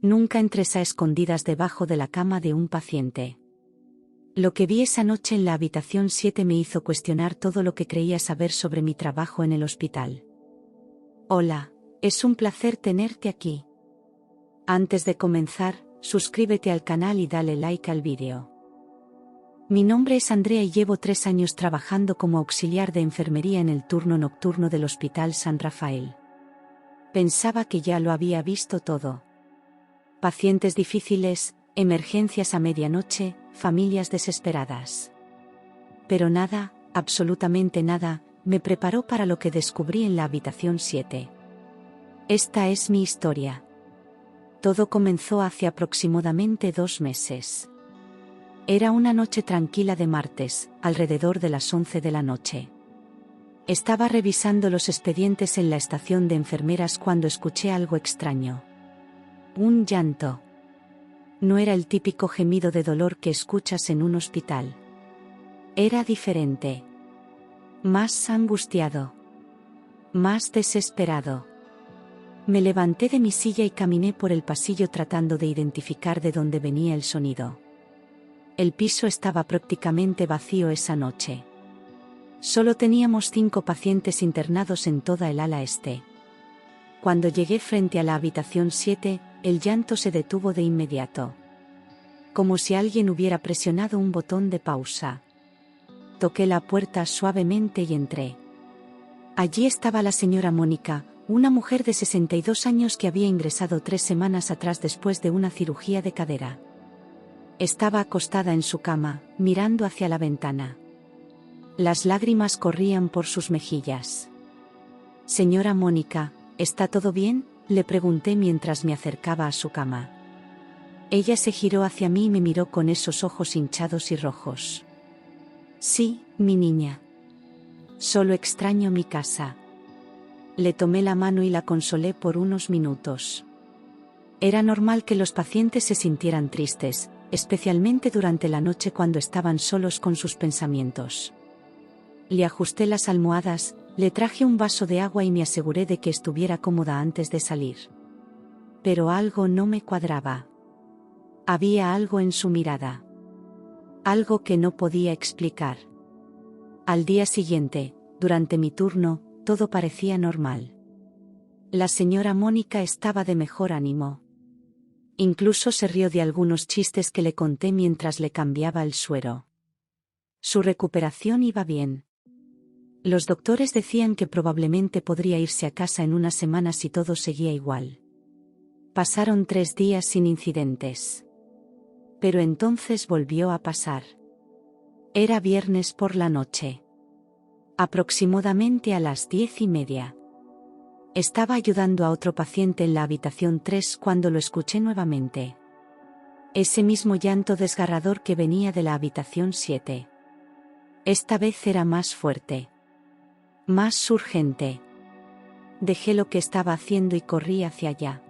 Nunca entres a escondidas debajo de la cama de un paciente. Lo que vi esa noche en la habitación 7 me hizo cuestionar todo lo que creía saber sobre mi trabajo en el hospital. Hola, es un placer tenerte aquí. Antes de comenzar, suscríbete al canal y dale like al vídeo. Mi nombre es Andrea y llevo 3 años trabajando como auxiliar de enfermería en el turno nocturno del Hospital San Rafael. Pensaba que ya lo había visto todo. Pacientes difíciles, emergencias a medianoche, familias desesperadas. Pero nada, absolutamente nada, me preparó para lo que descubrí en la habitación 7. Esta es mi historia. Todo comenzó hace aproximadamente 2 meses. Era una noche tranquila de martes, alrededor de las 11 de la noche. Estaba revisando los expedientes en la estación de enfermeras cuando escuché algo extraño. Un llanto. No era el típico gemido de dolor que escuchas en un hospital. Era diferente. Más angustiado. Más desesperado. Me levanté de mi silla y caminé por el pasillo tratando de identificar de dónde venía el sonido. El piso estaba prácticamente vacío esa noche. Solo teníamos 5 pacientes internados en toda el ala este. Cuando llegué frente a la habitación 7, el llanto se detuvo de inmediato. Como si alguien hubiera presionado un botón de pausa. Toqué la puerta suavemente y entré. Allí estaba la señora Mónica, una mujer de 62 años que había ingresado 3 semanas atrás después de una cirugía de cadera. Estaba acostada en su cama, mirando hacia la ventana. Las lágrimas corrían por sus mejillas. Señora Mónica, ¿está todo bien?, le pregunté mientras me acercaba a su cama. Ella se giró hacia mí y me miró con esos ojos hinchados y rojos. Sí, mi niña. Solo extraño mi casa. Le tomé la mano y la consolé por unos minutos. Era normal que los pacientes se sintieran tristes, especialmente durante la noche cuando estaban solos con sus pensamientos. Le ajusté las almohadas, le traje un vaso de agua y me aseguré de que estuviera cómoda antes de salir. Pero algo no me cuadraba. Había algo en su mirada. Algo que no podía explicar. Al día siguiente, durante mi turno, todo parecía normal. La señora Mónica estaba de mejor ánimo. Incluso se rió de algunos chistes que le conté mientras le cambiaba el suero. Su recuperación iba bien. Los doctores decían que probablemente podría irse a casa en unas semanas si todo seguía igual. Pasaron 3 días sin incidentes. Pero entonces volvió a pasar. Era viernes por la noche. Aproximadamente a las 10:30. Estaba ayudando a otro paciente en la habitación 3 cuando lo escuché nuevamente. Ese mismo llanto desgarrador que venía de la habitación 7. Esta vez era más fuerte. Más urgente. Dejé lo que estaba haciendo y corrí hacia allá.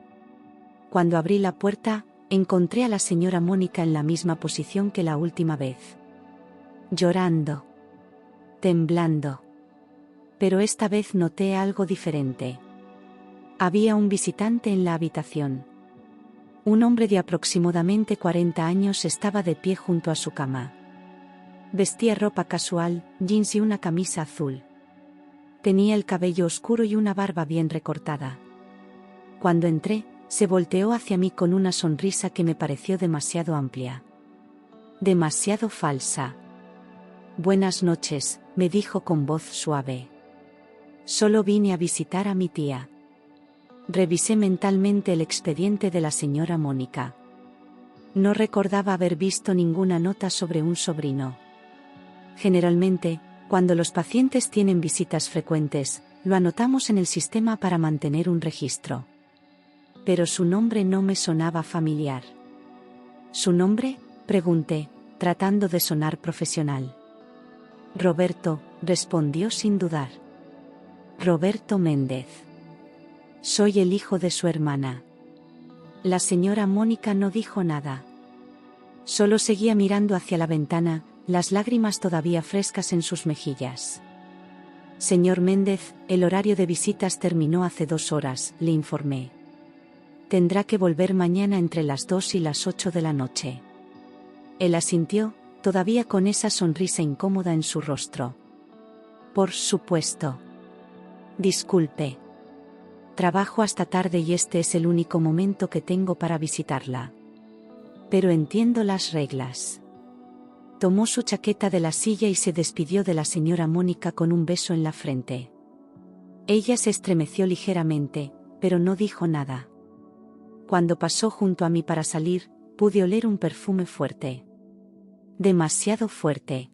Cuando abrí la puerta, encontré a la señora Mónica en la misma posición que la última vez. Llorando. Temblando. Pero esta vez noté algo diferente. Había un visitante en la habitación. Un hombre de aproximadamente 40 años estaba de pie junto a su cama. Vestía ropa casual, jeans y una camisa azul. Tenía el cabello oscuro y una barba bien recortada. Cuando entré, se volteó hacia mí con una sonrisa que me pareció demasiado amplia. Demasiado falsa. Buenas noches, me dijo con voz suave. Solo vine a visitar a mi tía. Revisé mentalmente el expediente de la señora Mónica. No recordaba haber visto ninguna nota sobre un sobrino. Generalmente, cuando los pacientes tienen visitas frecuentes, lo anotamos en el sistema para mantener un registro. Pero su nombre no me sonaba familiar. ¿Su nombre?, pregunté, tratando de sonar profesional. Roberto, respondió sin dudar. Roberto Méndez. Soy el hijo de su hermana. La señora Mónica no dijo nada. Solo seguía mirando hacia la ventana, las lágrimas todavía frescas en sus mejillas. Señor Méndez, el horario de visitas terminó hace 2 horas, le informé. Tendrá que volver mañana entre las 2 y las 8 de la noche. Él asintió, todavía con esa sonrisa incómoda en su rostro. Por supuesto. Disculpe. Trabajo hasta tarde y este es el único momento que tengo para visitarla. Pero entiendo las reglas. Tomó su chaqueta de la silla y se despidió de la señora Mónica con un beso en la frente. Ella se estremeció ligeramente, pero no dijo nada. Cuando pasó junto a mí para salir, pude oler un perfume fuerte. Demasiado fuerte.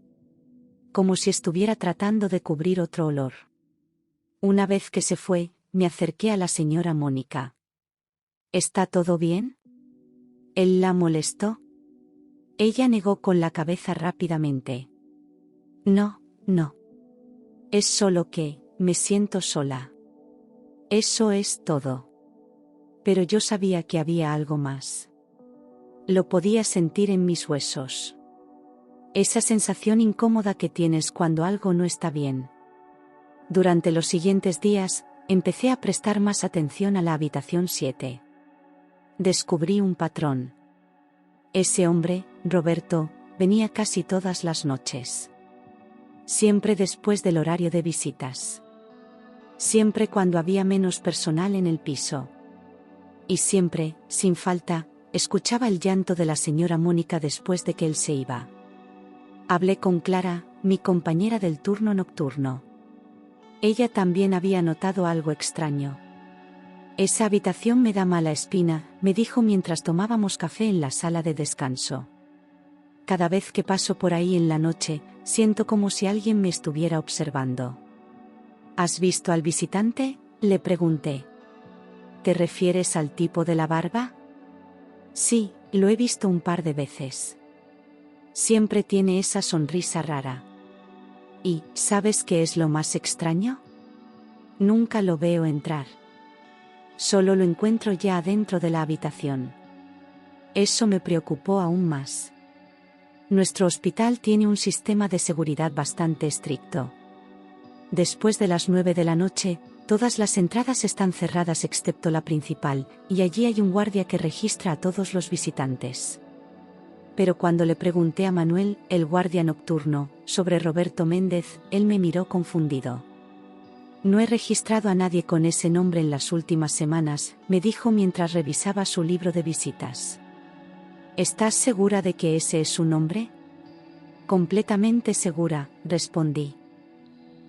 Como si estuviera tratando de cubrir otro olor. Una vez que se fue, me acerqué a la señora Mónica. ¿Está todo bien? ¿Él la molestó? Ella negó con la cabeza rápidamente. No, no. Es solo que, me siento sola. Eso es todo. Pero yo sabía que había algo más. Lo podía sentir en mis huesos. Esa sensación incómoda que tienes cuando algo no está bien. Durante los siguientes días, empecé a prestar más atención a la habitación 7. Descubrí un patrón. Ese hombre, Roberto, venía casi todas las noches. Siempre después del horario de visitas. Siempre cuando había menos personal en el piso. Y siempre, sin falta, escuchaba el llanto de la señora Mónica después de que él se iba. Hablé con Clara, mi compañera del turno nocturno. Ella también había notado algo extraño. Esa habitación me da mala espina, me dijo mientras tomábamos café en la sala de descanso. Cada vez que paso por ahí en la noche, siento como si alguien me estuviera observando. ¿Has visto al visitante?, le pregunté. ¿Te refieres al tipo de la barba? Sí, lo he visto un par de veces. Siempre tiene esa sonrisa rara. ¿Y sabes qué es lo más extraño? Nunca lo veo entrar. Solo lo encuentro ya adentro de la habitación. Eso me preocupó aún más. Nuestro hospital tiene un sistema de seguridad bastante estricto. Después de las 9 de la noche, todas las entradas están cerradas excepto la principal, y allí hay un guardia que registra a todos los visitantes. Pero cuando le pregunté a Manuel, el guardia nocturno, sobre Roberto Méndez, él me miró confundido. No he registrado a nadie con ese nombre en las últimas semanas, me dijo mientras revisaba su libro de visitas. ¿Estás segura de que ese es su nombre? Completamente segura, respondí.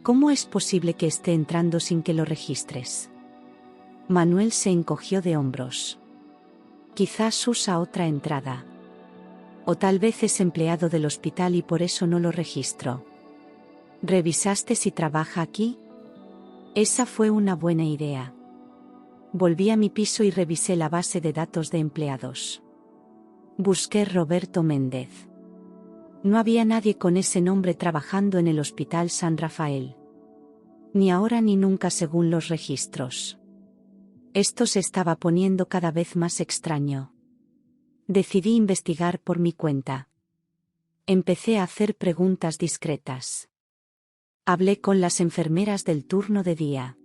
¿Cómo es posible que esté entrando sin que lo registres? Manuel se encogió de hombros. Quizás usa otra entrada. O tal vez es empleado del hospital y por eso no lo registro. ¿Revisaste si trabaja aquí? Esa fue una buena idea. Volví a mi piso y revisé la base de datos de empleados. Busqué Roberto Méndez. No había nadie con ese nombre trabajando en el Hospital San Rafael. Ni ahora ni nunca según los registros. Esto se estaba poniendo cada vez más extraño. Decidí investigar por mi cuenta. Empecé a hacer preguntas discretas. Hablé con las enfermeras del turno de día.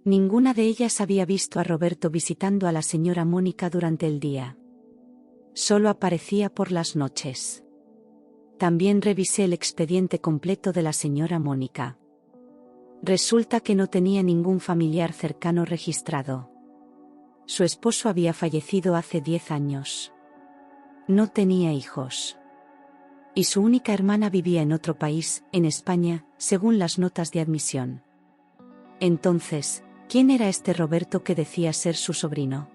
Ninguna de ellas había visto a Roberto visitando a la señora Mónica durante el día. Solo aparecía por las noches. También revisé el expediente completo de la señora Mónica. Resulta que no tenía ningún familiar cercano registrado. Su esposo había fallecido hace 10 años. No tenía hijos. Y su única hermana vivía en otro país, en España, según las notas de admisión. Entonces, ¿quién era este Roberto que decía ser su sobrino?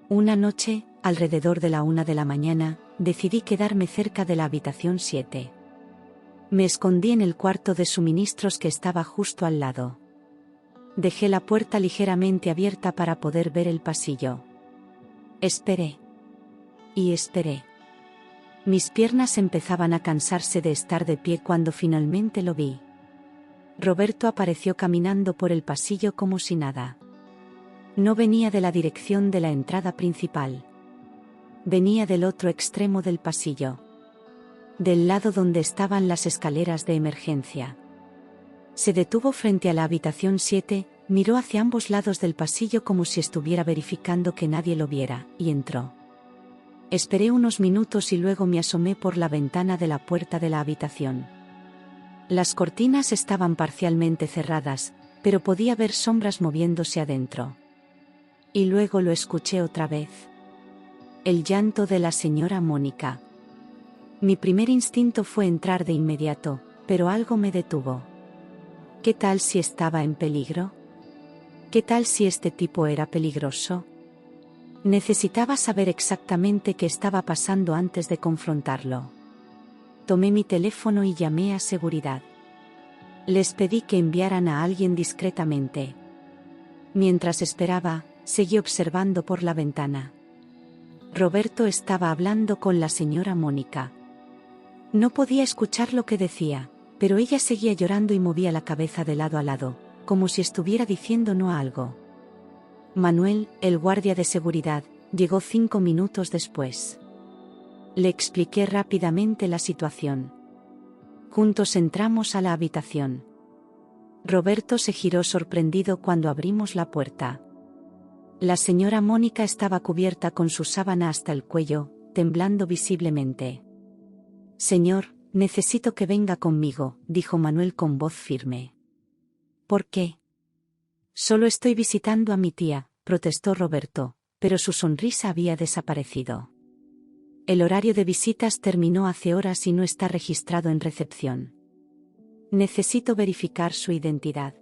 Una noche, alrededor de la 1 de la mañana, decidí quedarme cerca de la habitación 7. Me escondí en el cuarto de suministros que estaba justo al lado. Dejé la puerta ligeramente abierta para poder ver el pasillo. Esperé. Y esperé. Mis piernas empezaban a cansarse de estar de pie cuando finalmente lo vi. Roberto apareció caminando por el pasillo como si nada. No venía de la dirección de la entrada principal. Venía del otro extremo del pasillo. Del lado donde estaban las escaleras de emergencia. Se detuvo frente a la habitación 7, Miró hacia ambos lados del pasillo como si estuviera verificando que nadie lo viera, y entró. Esperé unos minutos y luego me asomé por la ventana de la puerta de la habitación. Las cortinas estaban parcialmente cerradas, pero podía ver sombras moviéndose adentro. Y luego lo escuché otra vez. El llanto de la señora Mónica. Mi primer instinto fue entrar de inmediato, pero algo me detuvo. ¿Qué tal si estaba en peligro? ¿Qué tal si este tipo era peligroso? Necesitaba saber exactamente qué estaba pasando antes de confrontarlo. Tomé mi teléfono y llamé a seguridad. Les pedí que enviaran a alguien discretamente. Mientras esperaba, seguí observando por la ventana. Roberto estaba hablando con la señora Mónica. No podía escuchar lo que decía, pero ella seguía llorando y movía la cabeza de lado a lado, como si estuviera diciendo no a algo. Manuel, el guardia de seguridad, llegó 5 minutos después. Le expliqué rápidamente la situación. Juntos entramos a la habitación. Roberto se giró sorprendido cuando abrimos la puerta. La señora Mónica estaba cubierta con su sábana hasta el cuello, temblando visiblemente. «Señor, necesito que venga conmigo», dijo Manuel con voz firme. «¿Por qué?» «Solo estoy visitando a mi tía», protestó Roberto, pero su sonrisa había desaparecido. «El horario de visitas terminó hace horas y no está registrado en recepción. Necesito verificar su identidad».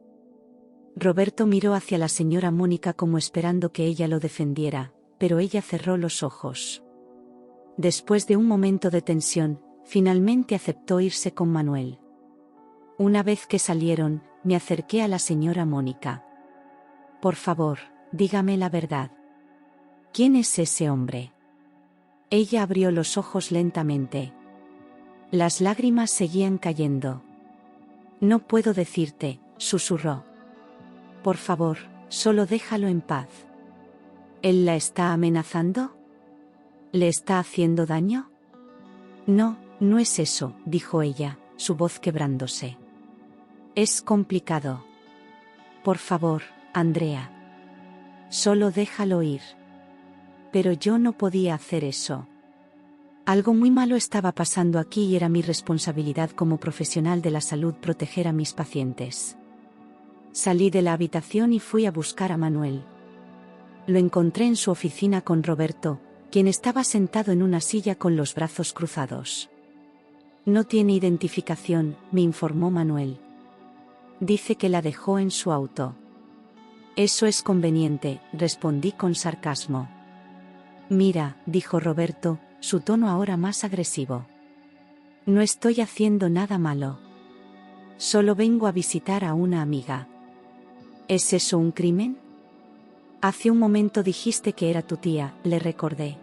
Roberto miró hacia la señora Mónica como esperando que ella lo defendiera, pero ella cerró los ojos. Después de un momento de tensión, finalmente aceptó irse con Manuel. Una vez que salieron, me acerqué a la señora Mónica. «Por favor, dígame la verdad. ¿Quién es ese hombre?» Ella abrió los ojos lentamente. Las lágrimas seguían cayendo. «No puedo decirte», susurró. «Por favor, solo déjalo en paz». «¿Él la está amenazando? ¿Le está haciendo daño?» «No, no es eso», dijo ella, su voz quebrándose. «Es complicado. Por favor, Andrea. Solo déjalo ir». Pero yo no podía hacer eso. Algo muy malo estaba pasando aquí y era mi responsabilidad como profesional de la salud proteger a mis pacientes. Salí de la habitación y fui a buscar a Manuel. Lo encontré en su oficina con Roberto, quien estaba sentado en una silla con los brazos cruzados. «No tiene identificación», me informó Manuel. «Dice que la dejó en su auto». «Eso es conveniente», respondí con sarcasmo. «Mira», dijo Roberto, su tono ahora más agresivo. «No estoy haciendo nada malo. Solo vengo a visitar a una amiga». «¿Es eso un crimen?» «Hace un momento dijiste que era tu tía», le recordé.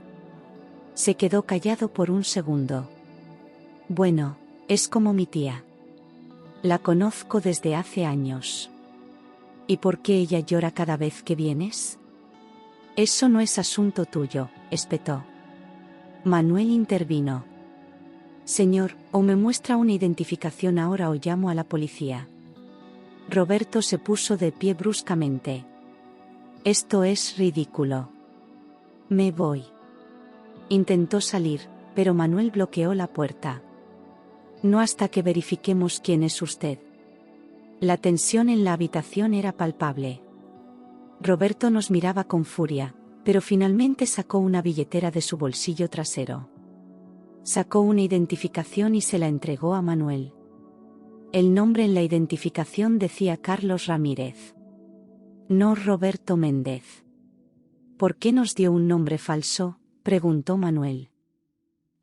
Se quedó callado por un segundo. «Bueno, es como mi tía. La conozco desde hace años». «¿Y por qué ella llora cada vez que vienes?» «Eso no es asunto tuyo», espetó. Manuel intervino. «Señor, o me muestra una identificación ahora o llamo a la policía». Roberto se puso de pie bruscamente. «Esto es ridículo. Me voy». Intentó salir, pero Manuel bloqueó la puerta. «No hasta que verifiquemos quién es usted». La tensión en la habitación era palpable. Roberto nos miraba con furia, pero finalmente sacó una billetera de su bolsillo trasero. Sacó una identificación y se la entregó a Manuel. El nombre en la identificación decía Carlos Ramírez. No Roberto Méndez. «¿Por qué nos dio un nombre falso?», preguntó Manuel.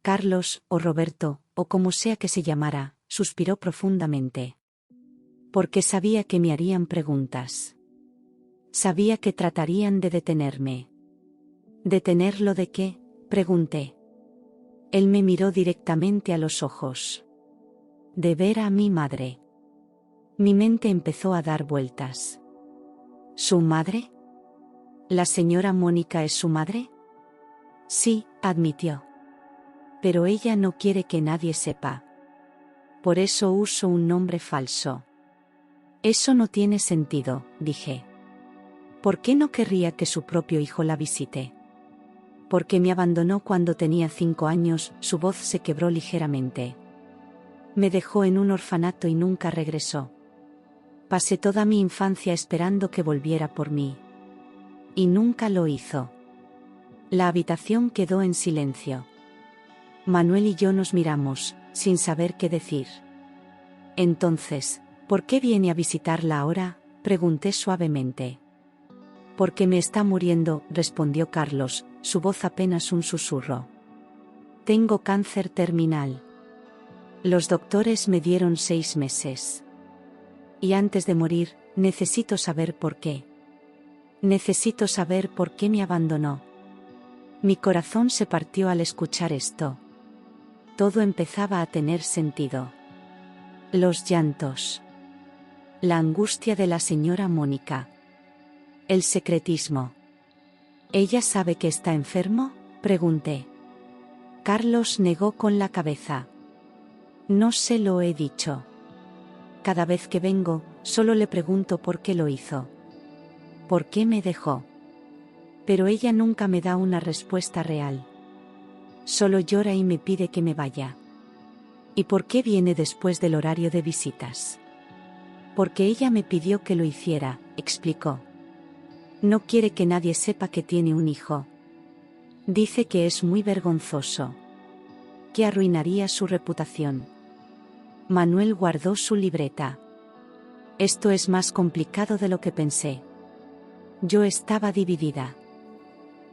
«Carlos, o Roberto, o como sea que se llamara», suspiró profundamente. «Porque sabía que me harían preguntas. Sabía que tratarían de detenerme». «¿Detenerlo de qué?», pregunté. Él me miró directamente a los ojos. «De ver a mi madre». Mi mente empezó a dar vueltas. ¿Su madre? ¿La señora Mónica es su madre? Sí, admitió. Pero ella no quiere que nadie sepa. Por eso uso un nombre falso. Eso no tiene sentido, dije. ¿Por qué no querría que su propio hijo la visite? ¿Por qué me abandonó cuando tenía 5 años? Su voz se quebró ligeramente. Me dejó en un orfanato y nunca regresó. Pasé toda mi infancia esperando que volviera por mí. Y nunca lo hizo. La habitación quedó en silencio. Manuel y yo nos miramos, sin saber qué decir. Entonces, ¿por qué viene a visitarla ahora?, pregunté suavemente. Porque me está muriendo, respondió Carlos, su voz apenas un susurro. Tengo cáncer terminal. Los doctores me dieron 6 meses. Y antes de morir, necesito saber por qué. Necesito saber por qué me abandonó. Mi corazón se partió al escuchar esto. Todo empezaba a tener sentido. Los llantos. La angustia de la señora Mónica. El secretismo. ¿Ella sabe que está enfermo?, pregunté. Carlos negó con la cabeza. No se lo he dicho. Cada vez que vengo, solo le pregunto por qué lo hizo. ¿Por qué me dejó? Pero ella nunca me da una respuesta real. Solo llora y me pide que me vaya. ¿Y por qué viene después del horario de visitas? Porque ella me pidió que lo hiciera, explicó. No quiere que nadie sepa que tiene un hijo. Dice que es muy vergonzoso. Que arruinaría su reputación. Manuel guardó su libreta. Esto es más complicado de lo que pensé. Yo estaba dividida.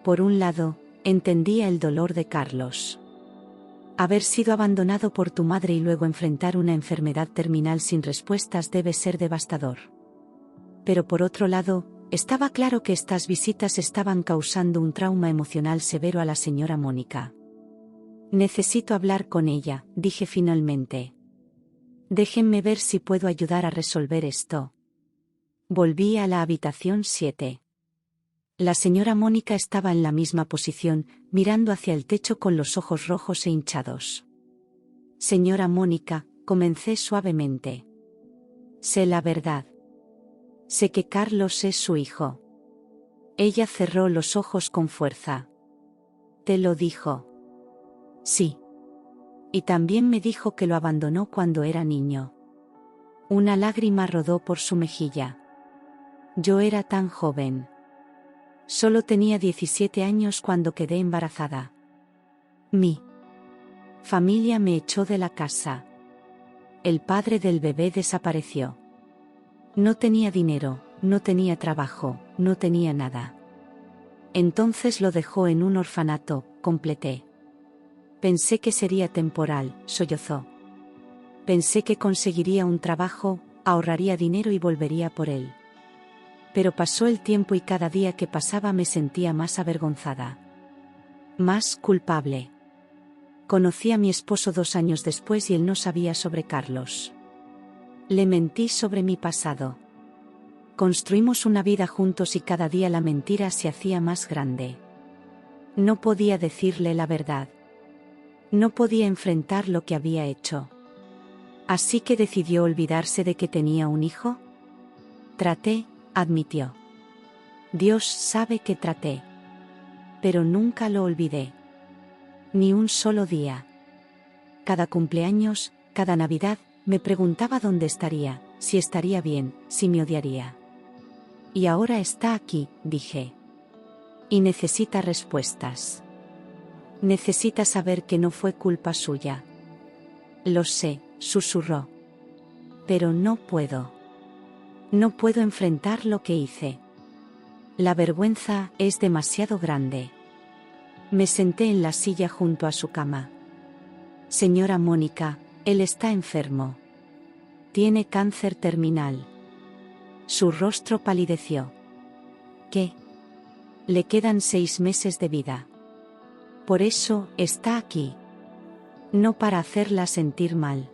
Por un lado, entendía el dolor de Carlos. Haber sido abandonado por tu madre y luego enfrentar una enfermedad terminal sin respuestas debe ser devastador. Pero por otro lado, estaba claro que estas visitas estaban causando un trauma emocional severo a la señora Mónica. Necesito hablar con ella, dije finalmente. Déjenme ver si puedo ayudar a resolver esto. Volví a la habitación 7. La señora Mónica estaba en la misma posición, mirando hacia el techo con los ojos rojos e hinchados. Señora Mónica, comencé suavemente. Sé la verdad. Sé que Carlos es su hijo. Ella cerró los ojos con fuerza. ¿Te lo dijo? Sí. Y también me dijo que lo abandonó cuando era niño. Una lágrima rodó por su mejilla. Yo era tan joven. Solo tenía 17 años cuando quedé embarazada. Mi familia me echó de la casa. El padre del bebé desapareció. No tenía dinero, no tenía trabajo, no tenía nada. Entonces lo dejó en un orfanato, completé. Pensé que sería temporal, sollozó. Pensé que conseguiría un trabajo, ahorraría dinero y volvería por él. Pero pasó el tiempo y cada día que pasaba me sentía más avergonzada. Más culpable. Conocí a mi esposo 2 años después y él no sabía sobre Carlos. Le mentí sobre mi pasado. Construimos una vida juntos y cada día la mentira se hacía más grande. No podía decirle la verdad. No podía enfrentar lo que había hecho. Así que decidió olvidarse de que tenía un hijo. Traté, admitió. Dios sabe que traté. Pero nunca lo olvidé. Ni un solo día. Cada cumpleaños, cada Navidad, me preguntaba dónde estaría, si estaría bien, si me odiaría. Y ahora está aquí, dije. Y necesita respuestas. Necesita saber que no fue culpa suya. Lo sé, susurró. Pero no puedo. No puedo enfrentar lo que hice. La vergüenza es demasiado grande. Me senté en la silla junto a su cama. Señora Mónica, él está enfermo. Tiene cáncer terminal. Su rostro palideció. ¿Qué? Le quedan 6 meses de vida. Por eso está aquí. No para hacerla sentir mal.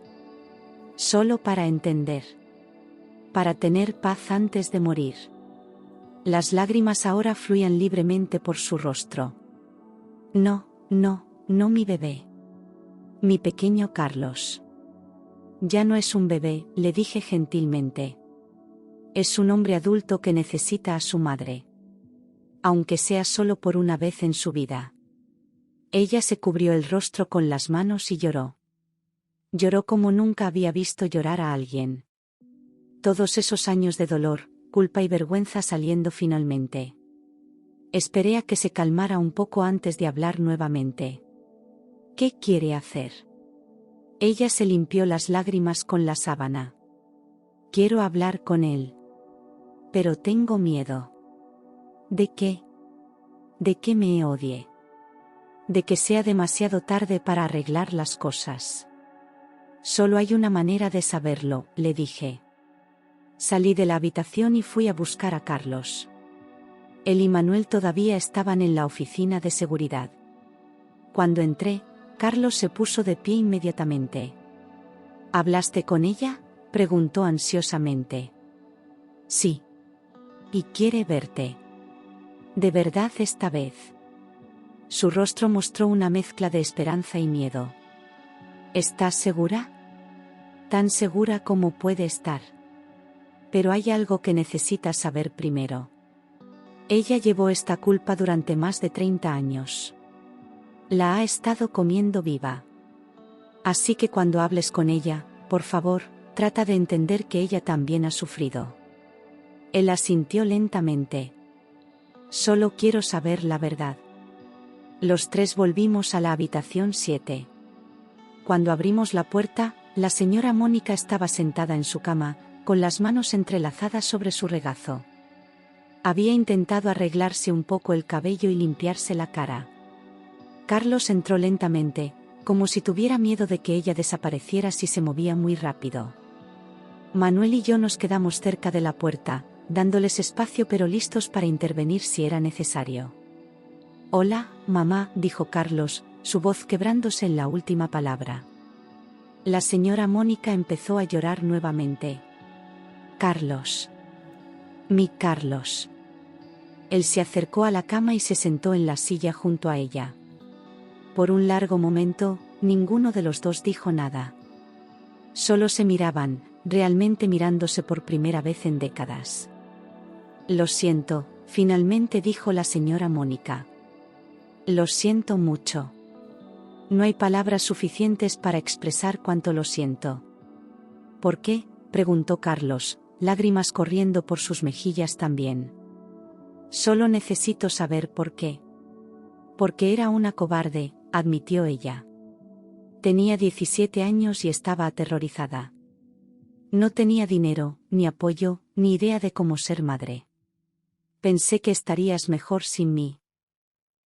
Solo para entender. Para tener paz antes de morir. Las lágrimas ahora fluían libremente por su rostro. No, no, no mi bebé. Mi pequeño Carlos. Ya no es un bebé, le dije gentilmente. Es un hombre adulto que necesita a su madre. aunque sea solo por una vez en su vida. Ella se cubrió el rostro con las manos y lloró. Lloró como nunca había visto llorar a alguien. Todos esos años de dolor, culpa y vergüenza saliendo finalmente. Esperé a que se calmara un poco antes de hablar nuevamente. ¿Qué quiere hacer? Ella se limpió las lágrimas con la sábana. Quiero hablar con él. Pero tengo miedo. ¿De qué? ¿De que me odie? De que sea demasiado tarde para arreglar las cosas. Solo hay una manera de saberlo, le dije. Salí de la habitación y fui a buscar a Carlos. Él y Manuel todavía estaban en la oficina de seguridad. Cuando entré, Carlos se puso de pie inmediatamente. ¿Hablaste con ella?, preguntó ansiosamente. Sí. Y quiere verte. ¿De verdad esta vez? Su rostro mostró una mezcla de esperanza y miedo. ¿Estás segura? Tan segura como puede estar. Pero hay algo que necesitas saber primero. Ella llevó esta culpa durante más de 30 años. La ha estado comiendo viva. Así que cuando hables con ella, por favor, trata de entender que ella también ha sufrido. Él asintió lentamente. Solo quiero saber la verdad. Los tres volvimos a la habitación 7. Cuando abrimos la puerta, la señora Mónica estaba sentada en su cama, con las manos entrelazadas sobre su regazo. Había intentado arreglarse un poco el cabello y limpiarse la cara. Carlos entró lentamente, como si tuviera miedo de que ella desapareciera si se movía muy rápido. Manuel y yo nos quedamos cerca de la puerta, dándoles espacio pero listos para intervenir si era necesario. «Hola, mamá», dijo Carlos, su voz quebrándose en la última palabra. La señora Mónica empezó a llorar nuevamente. «Carlos. Mi Carlos». Él se acercó a la cama y se sentó en la silla junto a ella. Por un largo momento, ninguno de los dos dijo nada. Solo se miraban, realmente mirándose por primera vez en décadas. «Lo siento», finalmente dijo la señora Mónica. «Lo siento mucho. No hay palabras suficientes para expresar cuánto lo siento». «¿Por qué?», preguntó Carlos, lágrimas corriendo por sus mejillas también. «Solo necesito saber por qué». «Porque era una cobarde», admitió ella. Tenía 17 años y estaba aterrorizada. No tenía dinero, ni apoyo, ni idea de cómo ser madre. Pensé que estarías mejor sin mí.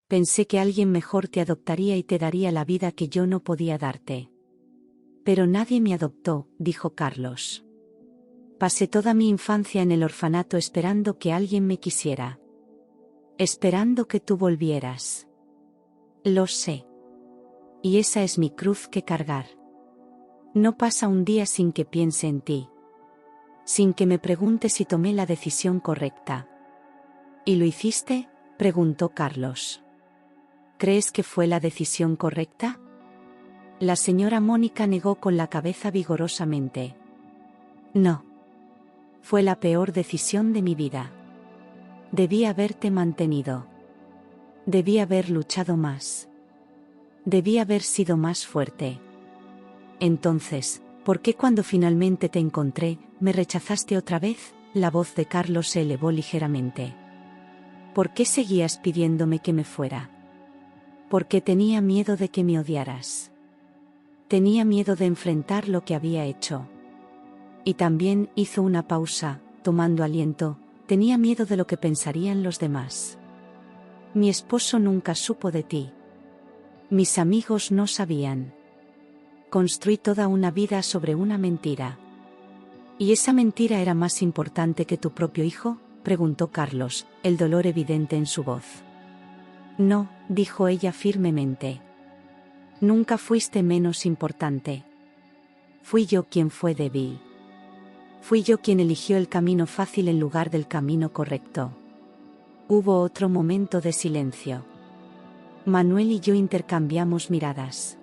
Pensé que alguien mejor te adoptaría y te daría la vida que yo no podía darte. Pero nadie me adoptó, dijo Carlos. Pasé toda mi infancia en el orfanato esperando que alguien me quisiera. Esperando que tú volvieras. Lo sé. Y esa es mi cruz que cargar. No pasa un día sin que piense en ti. Sin que me pregunte si tomé la decisión correcta. ¿Y lo hiciste?, preguntó Carlos. ¿Crees que fue la decisión correcta? La señora Mónica negó con la cabeza vigorosamente. No. Fue la peor decisión de mi vida. Debí haberte mantenido. Debí haber luchado más. Debí haber sido más fuerte. Entonces, ¿por qué cuando finalmente te encontré, me rechazaste otra vez? La voz de Carlos se elevó ligeramente. ¿Por qué seguías pidiéndome que me fuera? Porque tenía miedo de que me odiaras. Tenía miedo de enfrentar lo que había hecho. Y también hizo una pausa, tomando aliento, tenía miedo de lo que pensarían los demás. Mi esposo nunca supo de ti. Mis amigos no sabían. Construí toda una vida sobre una mentira. ¿Y esa mentira era más importante que tu propio hijo?, preguntó Carlos, el dolor evidente en su voz. No, dijo ella firmemente. Nunca fuiste menos importante. Fui yo quien fue débil. Fui yo quien eligió el camino fácil en lugar del camino correcto. Hubo otro momento de silencio. Manuel y yo intercambiamos miradas.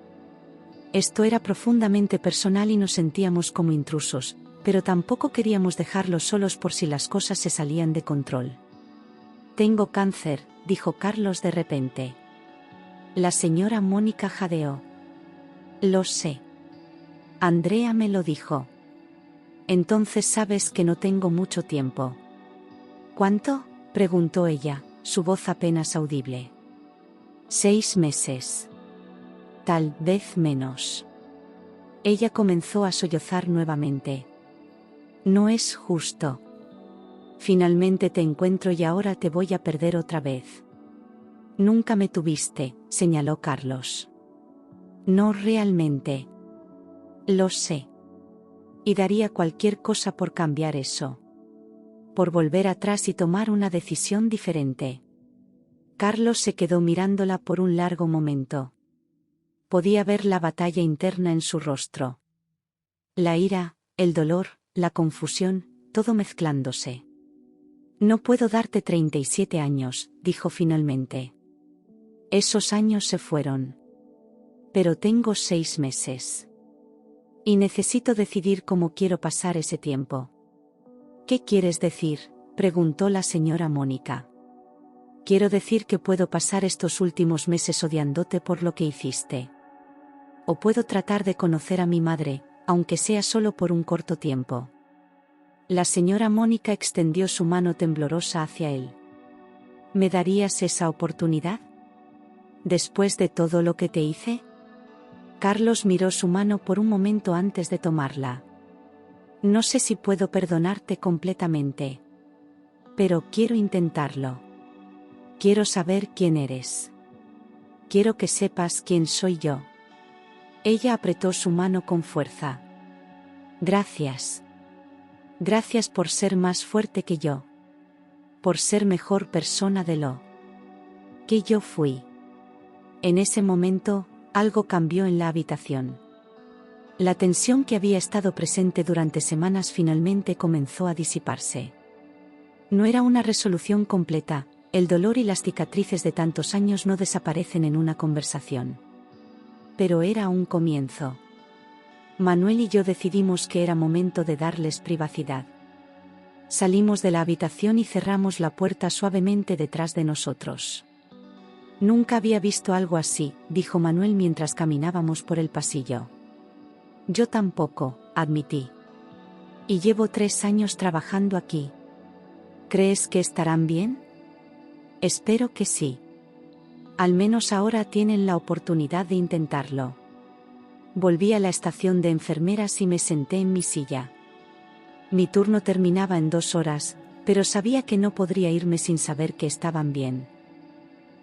Esto era profundamente personal y nos sentíamos como intrusos, pero tampoco queríamos dejarlos solos por si las cosas se salían de control. Tengo cáncer, dijo Carlos de repente. La señora Mónica jadeó. Lo sé. Andrea me lo dijo. Entonces sabes que no tengo mucho tiempo. ¿Cuánto?, preguntó ella, su voz apenas audible. 6 meses. Tal vez menos. Ella comenzó a sollozar nuevamente. No es justo. Finalmente te encuentro y ahora te voy a perder otra vez. Nunca me tuviste, señaló Carlos. No realmente. Lo sé. Y daría cualquier cosa por cambiar eso. Por volver atrás y tomar una decisión diferente. Carlos se quedó mirándola por un largo momento. Podía ver la batalla interna en su rostro. La ira, el dolor, la confusión, todo mezclándose. No puedo darte 37 años, dijo finalmente. Esos años se fueron. Pero tengo 6 meses. Y necesito decidir cómo quiero pasar ese tiempo. ¿Qué quieres decir?, preguntó la señora Mónica. Quiero decir que puedo pasar estos últimos meses odiándote por lo que hiciste. O puedo tratar de conocer a mi madre, aunque sea solo por un corto tiempo. La señora Mónica extendió su mano temblorosa hacia él. ¿Me darías esa oportunidad? ¿Después de todo lo que te hice? Carlos miró su mano por un momento antes de tomarla. No sé si puedo perdonarte completamente. Pero quiero intentarlo. Quiero saber quién eres. Quiero que sepas quién soy yo. Ella apretó su mano con fuerza. Gracias. Gracias por ser más fuerte que yo. Por ser mejor persona de lo que yo fui. En ese momento, algo cambió en la habitación. La tensión que había estado presente durante semanas finalmente comenzó a disiparse. No era una resolución completa, el dolor y las cicatrices de tantos años no desaparecen en una conversación. Pero era un comienzo. Manuel y yo decidimos que era momento de darles privacidad. Salimos de la habitación y cerramos la puerta suavemente detrás de nosotros. Nunca había visto algo así, dijo Manuel mientras caminábamos por el pasillo. Yo tampoco, admití. Y llevo 3 años trabajando aquí. ¿Crees que estarán bien? Espero que sí. Al menos ahora tienen la oportunidad de intentarlo. Volví a la estación de enfermeras y me senté en mi silla. Mi turno terminaba en 2 horas, pero sabía que no podría irme sin saber que estaban bien.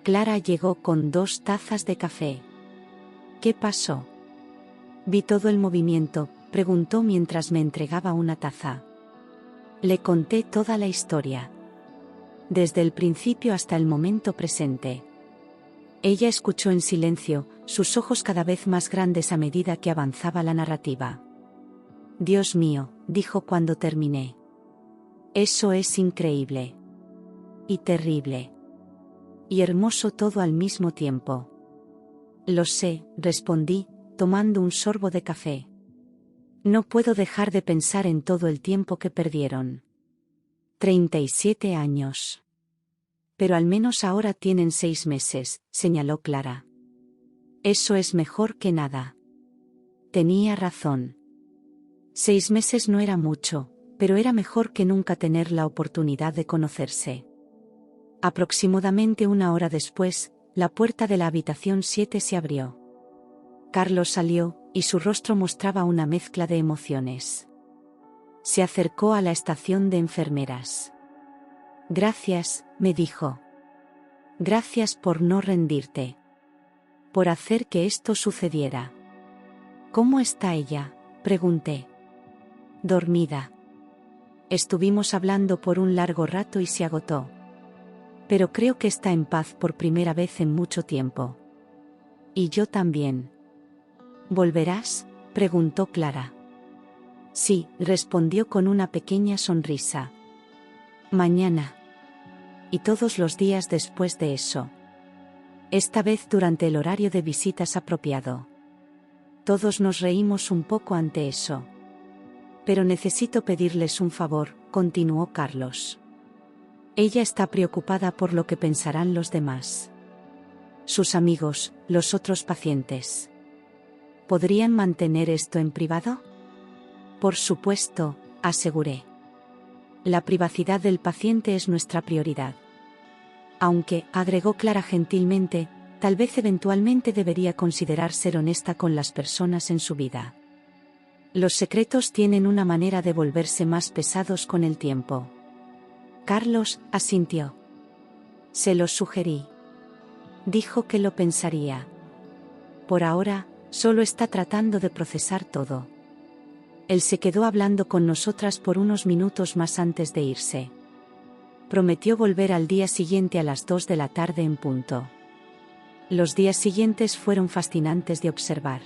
Clara llegó con 2 tazas de café. ¿Qué pasó? Vi todo el movimiento, preguntó mientras me entregaba una taza. Le conté toda la historia. Desde el principio hasta el momento presente. Ella escuchó en silencio, sus ojos cada vez más grandes a medida que avanzaba la narrativa. Dios mío, dijo cuando terminé. Eso es increíble. Y terrible. Y hermoso todo al mismo tiempo. Lo sé, respondí, tomando un sorbo de café. No puedo dejar de pensar en todo el tiempo que perdieron. 37 años. Pero al menos ahora tienen 6 meses, señaló Clara. Eso es mejor que nada. Tenía razón. 6 meses no era mucho, pero era mejor que nunca tener la oportunidad de conocerse. Aproximadamente 1 hora después, la puerta de la habitación 7 se abrió. Carlos salió, y su rostro mostraba una mezcla de emociones. Se acercó a la estación de enfermeras. Gracias, me dijo. Gracias por no rendirte. Por hacer que esto sucediera. ¿Cómo está ella?, pregunté. Dormida. Estuvimos hablando por un largo rato y se agotó. Pero creo que está en paz por primera vez en mucho tiempo. Y yo también. ¿Volverás?, preguntó Clara. Sí, respondió con una pequeña sonrisa. Mañana. Y todos los días después de eso. Esta vez durante el horario de visitas apropiado. Todos nos reímos un poco ante eso. Pero necesito pedirles un favor, continuó Carlos. Ella está preocupada por lo que pensarán los demás. Sus amigos, los otros pacientes. ¿Podrían mantener esto en privado? Por supuesto, aseguré. La privacidad del paciente es nuestra prioridad. Aunque, agregó Clara gentilmente, tal vez eventualmente debería considerar ser honesta con las personas en su vida. Los secretos tienen una manera de volverse más pesados con el tiempo. Carlos asintió. Se lo sugerí. Dijo que lo pensaría. Por ahora, solo está tratando de procesar todo. Él se quedó hablando con nosotras por unos minutos más antes de irse. Prometió volver al día siguiente a las 2 de la tarde en punto. Los días siguientes fueron fascinantes de observar.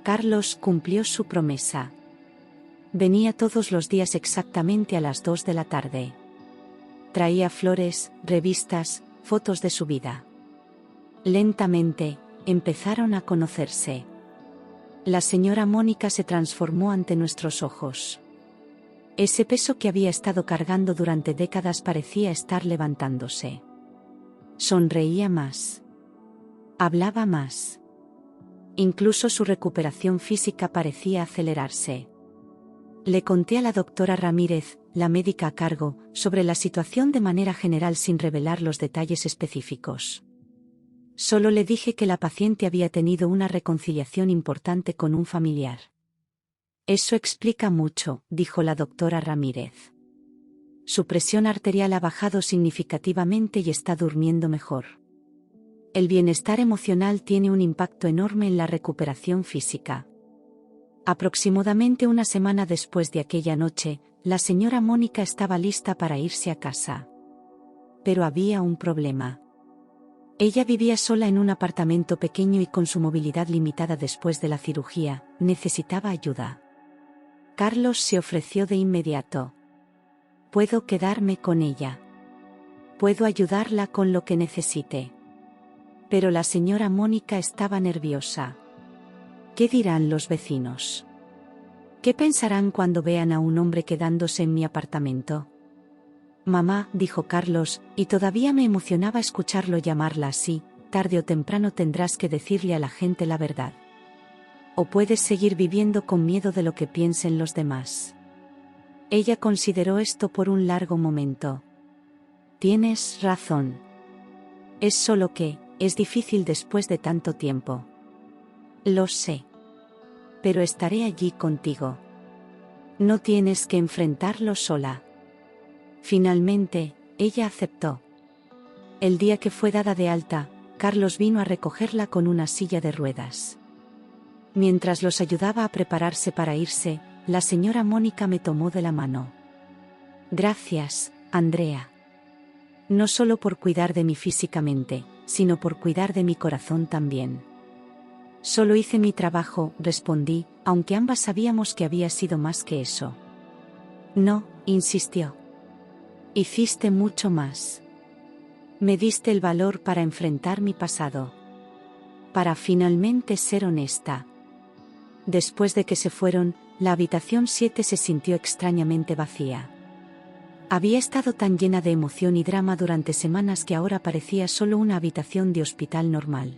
Carlos cumplió su promesa. Venía todos los días exactamente a las 2 de la tarde. Traía flores, revistas, fotos de su vida. Lentamente, empezaron a conocerse. La señora Mónica se transformó ante nuestros ojos. Ese peso que había estado cargando durante décadas parecía estar levantándose. Sonreía más. Hablaba más. Incluso su recuperación física parecía acelerarse. Le conté a la doctora Ramírez, la médica a cargo, sobre la situación de manera general sin revelar los detalles específicos. Solo le dije que la paciente había tenido una reconciliación importante con un familiar. Eso explica mucho, dijo la doctora Ramírez. Su presión arterial ha bajado significativamente y está durmiendo mejor. El bienestar emocional tiene un impacto enorme en la recuperación física. Aproximadamente una semana después de aquella noche, la señora Mónica estaba lista para irse a casa. Pero había un problema. Ella vivía sola en un apartamento pequeño y con su movilidad limitada después de la cirugía, necesitaba ayuda. Carlos se ofreció de inmediato. Puedo quedarme con ella. Puedo ayudarla con lo que necesite. Pero la señora Mónica estaba nerviosa. ¿Qué dirán los vecinos? ¿Qué pensarán cuando vean a un hombre quedándose en mi apartamento? Mamá, dijo Carlos, y todavía me emocionaba escucharlo llamarla así, tarde o temprano tendrás que decirle a la gente la verdad. O puedes seguir viviendo con miedo de lo que piensen los demás. Ella consideró esto por un largo momento. Tienes razón. Es solo que, es difícil después de tanto tiempo. Lo sé. Pero estaré allí contigo. No tienes que enfrentarlo sola. Finalmente, ella aceptó. El día que fue dada de alta, Carlos vino a recogerla con una silla de ruedas. Mientras los ayudaba a prepararse para irse, la señora Mónica me tomó de la mano. Gracias, Andrea. No solo por cuidar de mí físicamente, sino por cuidar de mi corazón también. Solo hice mi trabajo, respondí, aunque ambas sabíamos que había sido más que eso. No, insistió. Hiciste mucho más. Me diste el valor para enfrentar mi pasado. Para finalmente ser honesta. Después de que se fueron, la habitación 7 se sintió extrañamente vacía. Había estado tan llena de emoción y drama durante semanas que ahora parecía solo una habitación de hospital normal.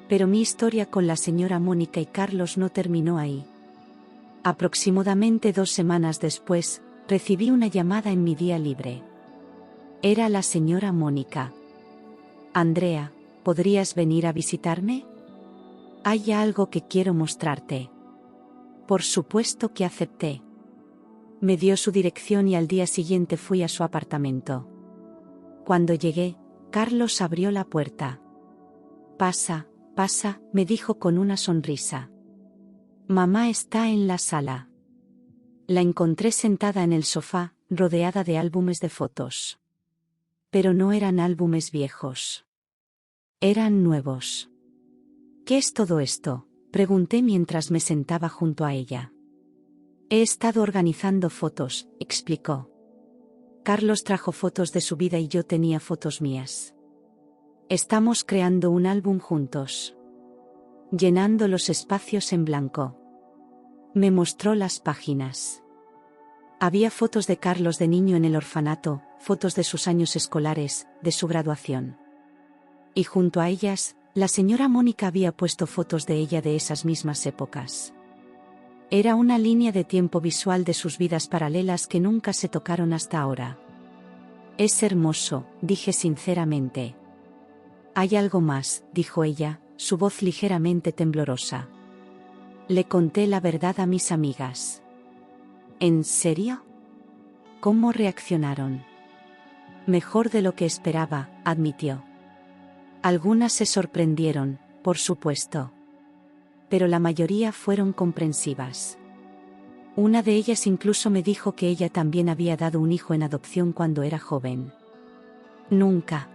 Pero mi historia con la señora Mónica y Carlos no terminó ahí. Aproximadamente 2 semanas después, recibí una llamada en mi día libre. Era la señora Mónica. Andrea, ¿podrías venir a visitarme? Hay algo que quiero mostrarte. Por supuesto que acepté. Me dio su dirección y al día siguiente fui a su apartamento. Cuando llegué, Carlos abrió la puerta. Pasa, pasa, me dijo con una sonrisa. Mamá está en la sala. La encontré sentada en el sofá, rodeada de álbumes de fotos. Pero no eran álbumes viejos. Eran nuevos. ¿Qué es todo esto?, pregunté mientras me sentaba junto a ella. He estado organizando fotos, explicó. Carlos trajo fotos de su vida y yo tenía fotos mías. Estamos creando un álbum juntos. Llenando los espacios en blanco. Me mostró las páginas. Había fotos de Carlos de niño en el orfanato, fotos de sus años escolares, de su graduación. Y junto a ellas, la señora Mónica había puesto fotos de ella de esas mismas épocas. Era una línea de tiempo visual de sus vidas paralelas que nunca se tocaron hasta ahora. Es hermoso, dije sinceramente. Hay algo más, dijo ella, su voz ligeramente temblorosa. Le conté la verdad a mis amigas. ¿En serio? ¿Cómo reaccionaron? Mejor de lo que esperaba, admitió. Algunas se sorprendieron, por supuesto. Pero la mayoría fueron comprensivas. Una de ellas incluso me dijo que ella también había dado un hijo en adopción cuando era joven. Nunca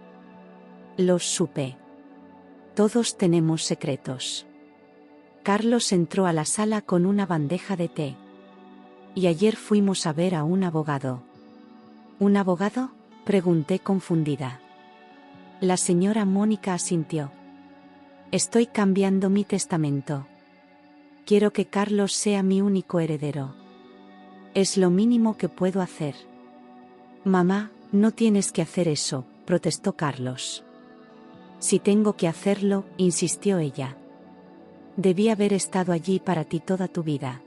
los supe. Todos tenemos secretos. Carlos entró a la sala con una bandeja de té. Y ayer fuimos a ver a un abogado. ¿Un abogado?, pregunté confundida. La señora Mónica asintió. Estoy cambiando mi testamento. Quiero que Carlos sea mi único heredero. Es lo mínimo que puedo hacer. Mamá, no tienes que hacer eso, protestó Carlos. Si tengo que hacerlo, insistió ella. Debí haber estado allí para ti toda tu vida.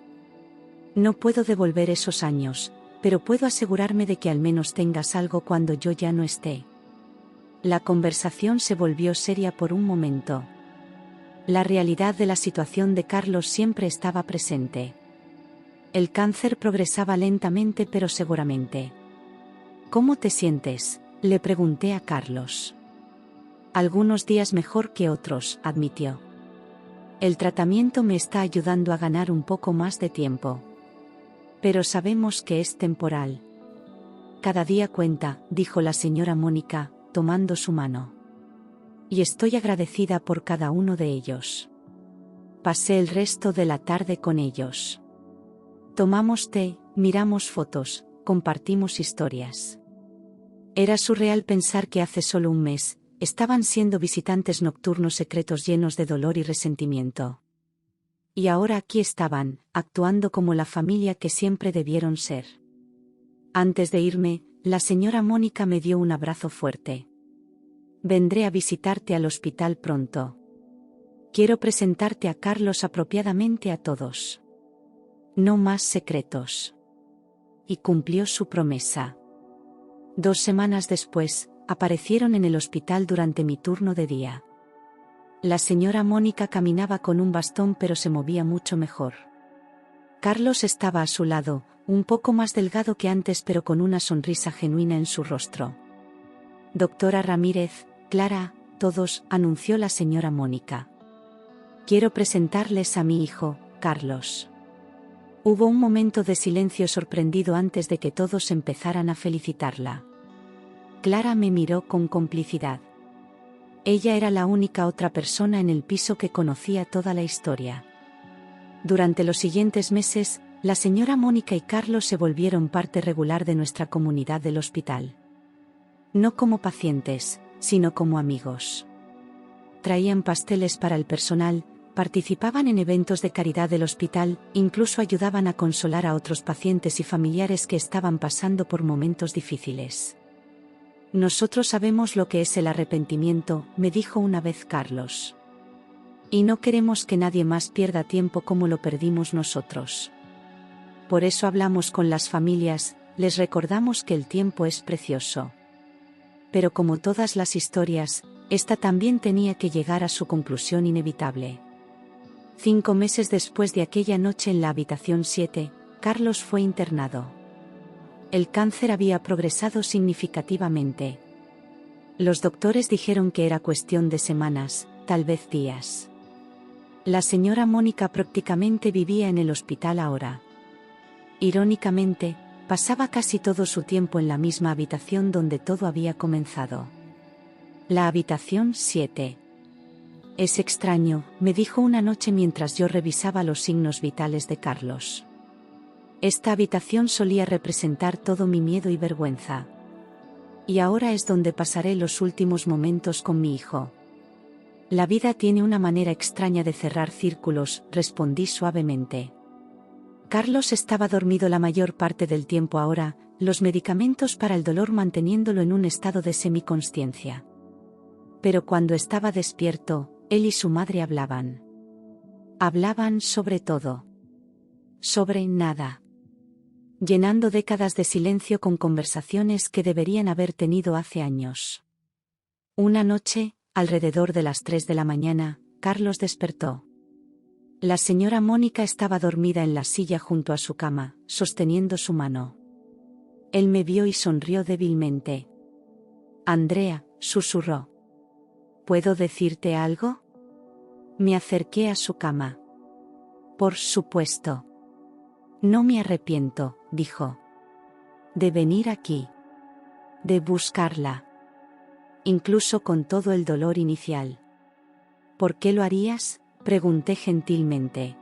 No puedo devolver esos años, pero puedo asegurarme de que al menos tengas algo cuando yo ya no esté. La conversación se volvió seria por un momento. La realidad de la situación de Carlos siempre estaba presente. El cáncer progresaba lentamente pero seguramente. ¿Cómo te sientes?, le pregunté a Carlos. Algunos días mejor que otros, admitió. El tratamiento me está ayudando a ganar un poco más de tiempo. Pero sabemos que es temporal. Cada día cuenta, dijo la señora Mónica, tomando su mano. Y estoy agradecida por cada uno de ellos. Pasé el resto de la tarde con ellos. Tomamos té, miramos fotos, compartimos historias. Era surreal pensar que hace solo un mes, estaban siendo visitantes nocturnos secretos llenos de dolor y resentimiento. Y ahora aquí estaban, actuando como la familia que siempre debieron ser. Antes de irme, la señora Mónica me dio un abrazo fuerte. Vendré a visitarte al hospital pronto. Quiero presentarte a Carlos apropiadamente a todos. No más secretos. Y cumplió su promesa. 2 semanas después, aparecieron en el hospital durante mi turno de día. La señora Mónica caminaba con un bastón pero se movía mucho mejor. Carlos estaba a su lado, un poco más delgado que antes pero con una sonrisa genuina en su rostro. Doctora Ramírez, Clara, todos, anunció la señora Mónica. Quiero presentarles a mi hijo, Carlos. Hubo un momento de silencio sorprendido antes de que todos empezaran a felicitarla. Clara me miró con complicidad. Ella era la única otra persona en el piso que conocía toda la historia. Durante los siguientes meses, la señora Mónica y Carlos se volvieron parte regular de nuestra comunidad del hospital. No como pacientes, sino como amigos. Traían pasteles para el personal, participaban en eventos de caridad del hospital, incluso ayudaban a consolar a otros pacientes y familiares que estaban pasando por momentos difíciles. Nosotros sabemos lo que es el arrepentimiento, me dijo una vez Carlos. Y no queremos que nadie más pierda tiempo como lo perdimos nosotros. Por eso hablamos con las familias, les recordamos que el tiempo es precioso. Pero como todas las historias, esta también tenía que llegar a su conclusión inevitable. 5 meses después de aquella noche en la habitación 7, Carlos fue internado. El cáncer había progresado significativamente. Los doctores dijeron que era cuestión de semanas, tal vez días. La señora Mónica prácticamente vivía en el hospital ahora. Irónicamente, pasaba casi todo su tiempo en la misma habitación donde todo había comenzado. La habitación 7. Es extraño, me dijo una noche mientras yo revisaba los signos vitales de Carlos. Esta habitación solía representar todo mi miedo y vergüenza. Y ahora es donde pasaré los últimos momentos con mi hijo. La vida tiene una manera extraña de cerrar círculos, respondí suavemente. Carlos estaba dormido la mayor parte del tiempo ahora, los medicamentos para el dolor manteniéndolo en un estado de semiconsciencia. Pero cuando estaba despierto, él y su madre hablaban. Hablaban sobre todo. Sobre nada. Llenando décadas de silencio con conversaciones que deberían haber tenido hace años. Una noche, alrededor de las 3 de la mañana, Carlos despertó. La señora Mónica estaba dormida en la silla junto a su cama, sosteniendo su mano. Él me vio y sonrió débilmente. Andrea, susurró. ¿Puedo decirte algo? Me acerqué a su cama. Por supuesto. No me arrepiento, dijo. De venir aquí. De buscarla. Incluso con todo el dolor inicial. ¿Por qué lo harías?, pregunté gentilmente.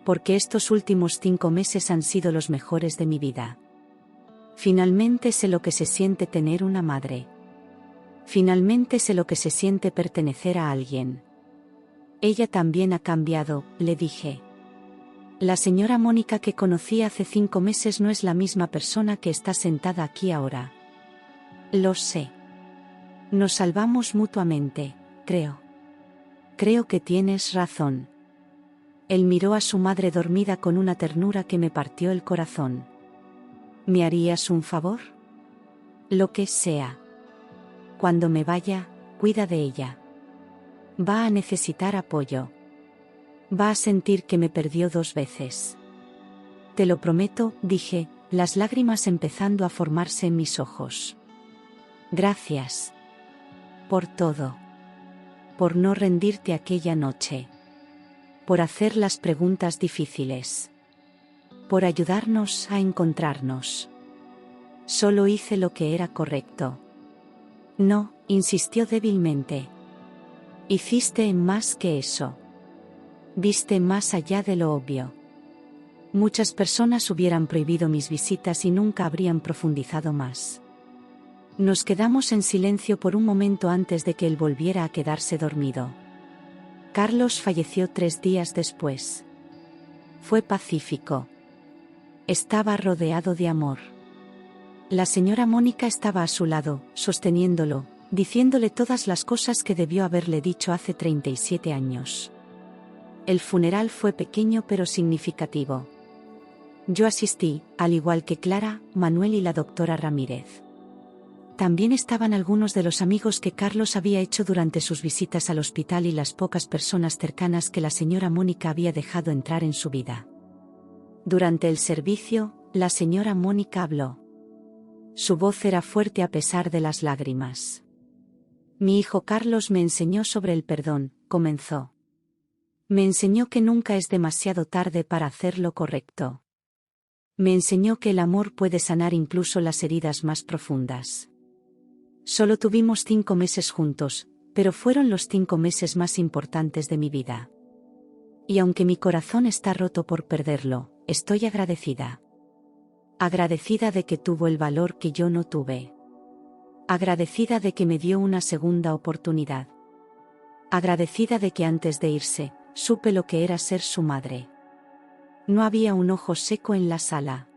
Porque estos últimos 5 meses han sido los mejores de mi vida. Finalmente sé lo que se siente tener una madre. Finalmente sé lo que se siente pertenecer a alguien. Ella también ha cambiado, le dije. La señora Mónica que conocí hace 5 meses no es la misma persona que está sentada aquí ahora. Lo sé. Nos salvamos mutuamente, creo. Creo que tienes razón. Él miró a su madre dormida con una ternura que me partió el corazón. ¿Me harías un favor? Lo que sea. Cuando me vaya, cuida de ella. Va a necesitar apoyo. Va a sentir que me perdió 2 veces. Te lo prometo, dije, las lágrimas empezando a formarse en mis ojos. Gracias. Por todo. Por no rendirte aquella noche. Por hacer las preguntas difíciles. Por ayudarnos a encontrarnos. Solo hice lo que era correcto. No, insistió débilmente. Hiciste más que eso. Viste más allá de lo obvio. Muchas personas hubieran prohibido mis visitas y nunca habrían profundizado más. Nos quedamos en silencio por un momento antes de que él volviera a quedarse dormido. Carlos falleció 3 días después. Fue pacífico. Estaba rodeado de amor. La señora Mónica estaba a su lado, sosteniéndolo, diciéndole todas las cosas que debió haberle dicho hace 37 años. El funeral fue pequeño pero significativo. Yo asistí, al igual que Clara, Manuel y la doctora Ramírez. También estaban algunos de los amigos que Carlos había hecho durante sus visitas al hospital y las pocas personas cercanas que la señora Mónica había dejado entrar en su vida. Durante el servicio, la señora Mónica habló. Su voz era fuerte a pesar de las lágrimas. Mi hijo Carlos me enseñó sobre el perdón, comenzó. Me enseñó que nunca es demasiado tarde para hacer lo correcto. Me enseñó que el amor puede sanar incluso las heridas más profundas. Solo tuvimos 5 meses juntos, pero fueron los 5 meses más importantes de mi vida. Y aunque mi corazón está roto por perderlo, estoy agradecida. Agradecida de que tuvo el valor que yo no tuve. Agradecida de que me dio una segunda oportunidad. Agradecida de que antes de irse, supe lo que era ser su madre. No había un ojo seco en la sala.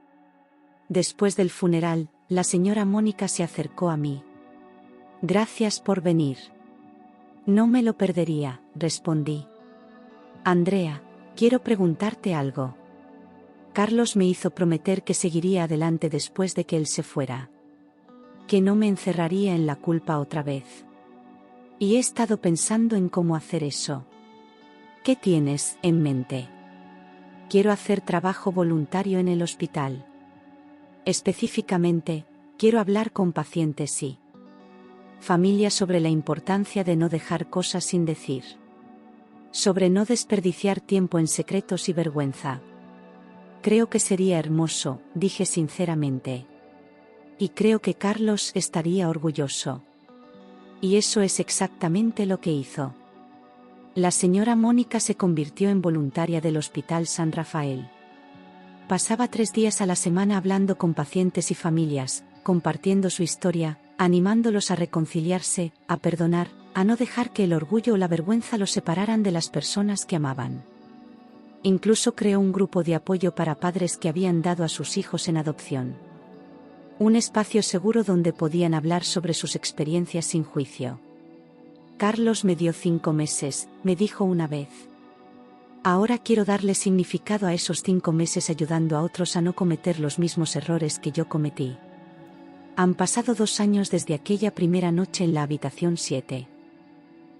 Después del funeral, la señora Mónica se acercó a mí. Gracias por venir. No me lo perdería, respondí. Andrea, quiero preguntarte algo. Carlos me hizo prometer que seguiría adelante después de que él se fuera. Que no me encerraría en la culpa otra vez. Y he estado pensando en cómo hacer eso. ¿Qué tienes en mente? Quiero hacer trabajo voluntario en el hospital. Específicamente, quiero hablar con pacientes y familias sobre la importancia de no dejar cosas sin decir. Sobre no desperdiciar tiempo en secretos y vergüenza. Creo que sería hermoso, dije sinceramente. Y creo que Carlos estaría orgulloso. Y eso es exactamente lo que hizo. La señora Mónica se convirtió en voluntaria del Hospital San Rafael. Pasaba 3 días a la semana hablando con pacientes y familias, compartiendo su historia, animándolos a reconciliarse, a perdonar, a no dejar que el orgullo o la vergüenza los separaran de las personas que amaban. Incluso creó un grupo de apoyo para padres que habían dado a sus hijos en adopción. Un espacio seguro donde podían hablar sobre sus experiencias sin juicio. Carlos me dio 5 meses, me dijo una vez. Ahora quiero darle significado a esos 5 meses ayudando a otros a no cometer los mismos errores que yo cometí. Han pasado 2 años desde aquella primera noche en la habitación 7.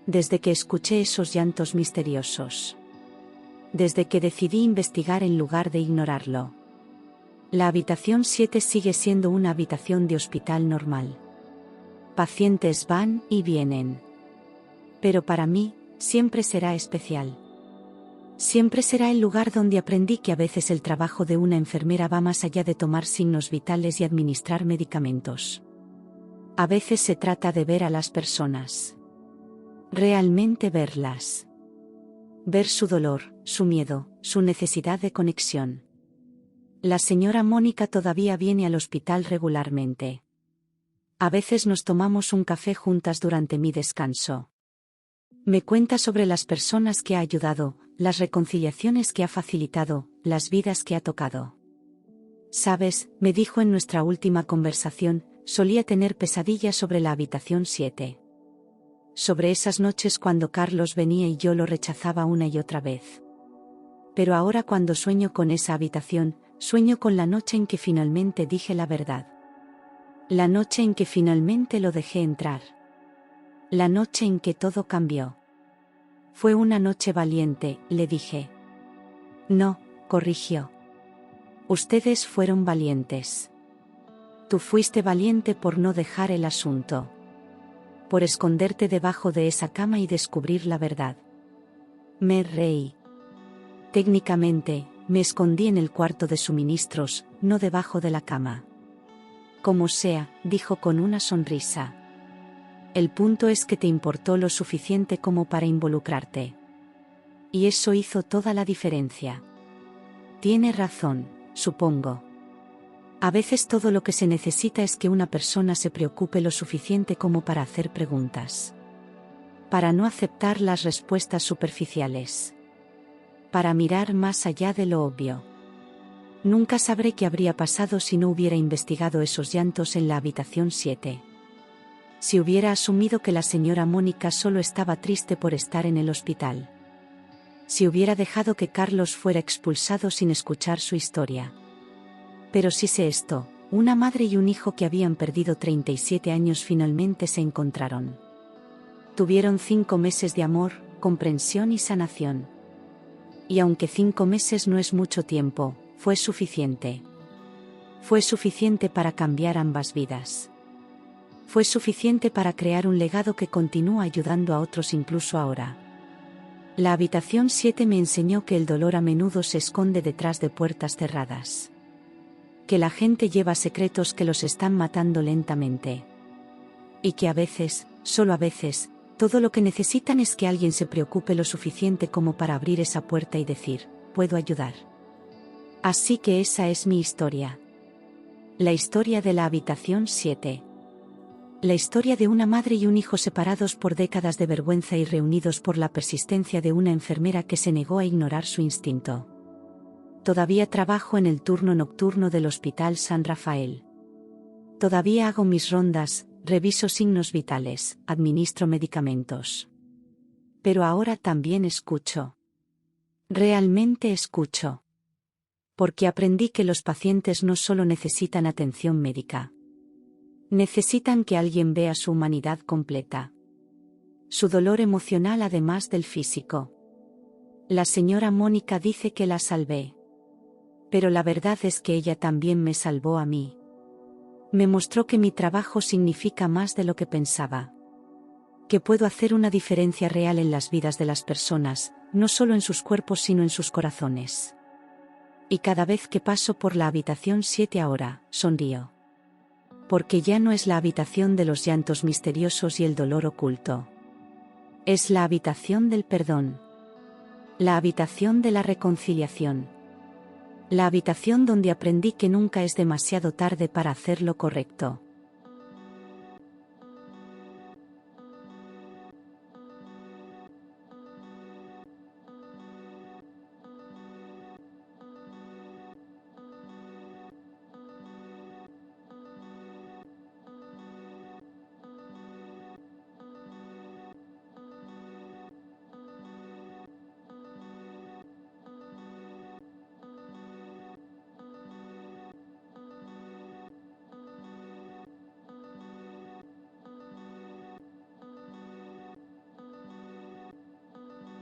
Desde que escuché esos llantos misteriosos. Desde que decidí investigar en lugar de ignorarlo. La habitación 7 sigue siendo una habitación de hospital normal. Pacientes van y vienen. Pero para mí, siempre será especial. Siempre será el lugar donde aprendí que a veces el trabajo de una enfermera va más allá de tomar signos vitales y administrar medicamentos. A veces se trata de ver a las personas. Realmente verlas. Ver su dolor, su miedo, su necesidad de conexión. La señora Mónica todavía viene al hospital regularmente. A veces nos tomamos un café juntas durante mi descanso. Me cuenta sobre las personas que ha ayudado, las reconciliaciones que ha facilitado, las vidas que ha tocado. Sabes, me dijo en nuestra última conversación, solía tener pesadillas sobre la habitación 7. Sobre esas noches cuando Carlos venía y yo lo rechazaba una y otra vez. Pero ahora cuando sueño con esa habitación, sueño con la noche en que finalmente dije la verdad. La noche en que finalmente lo dejé entrar. La noche en que todo cambió. Fue una noche valiente, le dije. No, corrigió. Ustedes fueron valientes. Tú fuiste valiente por no dejar el asunto. Por esconderte debajo de esa cama y descubrir la verdad. Me reí. Técnicamente, me escondí en el cuarto de suministros, no debajo de la cama. Como sea, dijo con una sonrisa. El punto es que te importó lo suficiente como para involucrarte. Y eso hizo toda la diferencia. Tiene razón, supongo. A veces todo lo que se necesita es que una persona se preocupe lo suficiente como para hacer preguntas. Para no aceptar las respuestas superficiales. Para mirar más allá de lo obvio. Nunca sabré qué habría pasado si no hubiera investigado esos llantos en la habitación 7. Si hubiera asumido que la señora Mónica solo estaba triste por estar en el hospital. Si hubiera dejado que Carlos fuera expulsado sin escuchar su historia. Pero sí sé esto, una madre y un hijo que habían perdido 37 años finalmente se encontraron. Tuvieron 5 meses de amor, comprensión y sanación. Y aunque 5 meses no es mucho tiempo, fue suficiente. Fue suficiente para cambiar ambas vidas. Fue suficiente para crear un legado que continúa ayudando a otros incluso ahora. La habitación 7 me enseñó que el dolor a menudo se esconde detrás de puertas cerradas. Que la gente lleva secretos que los están matando lentamente. Y que a veces, solo a veces, todo lo que necesitan es que alguien se preocupe lo suficiente como para abrir esa puerta y decir, puedo ayudar. Así que esa es mi historia. La historia de la habitación 7. La historia de una madre y un hijo separados por décadas de vergüenza y reunidos por la persistencia de una enfermera que se negó a ignorar su instinto. Todavía trabajo en el turno nocturno del Hospital San Rafael. Todavía hago mis rondas, reviso signos vitales, administro medicamentos. Pero ahora también escucho. Realmente escucho. Porque aprendí que los pacientes no solo necesitan atención médica. Necesitan que alguien vea su humanidad completa. Su dolor emocional además del físico. La señora Mónica dice que la salvé. Pero la verdad es que ella también me salvó a mí. Me mostró que mi trabajo significa más de lo que pensaba. Que puedo hacer una diferencia real en las vidas de las personas, no solo en sus cuerpos sino en sus corazones. Y cada vez que paso por la habitación 7 ahora, sonrío. Porque ya no es la habitación de los llantos misteriosos y el dolor oculto. Es la habitación del perdón. La habitación de la reconciliación. La habitación donde aprendí que nunca es demasiado tarde para hacer lo correcto.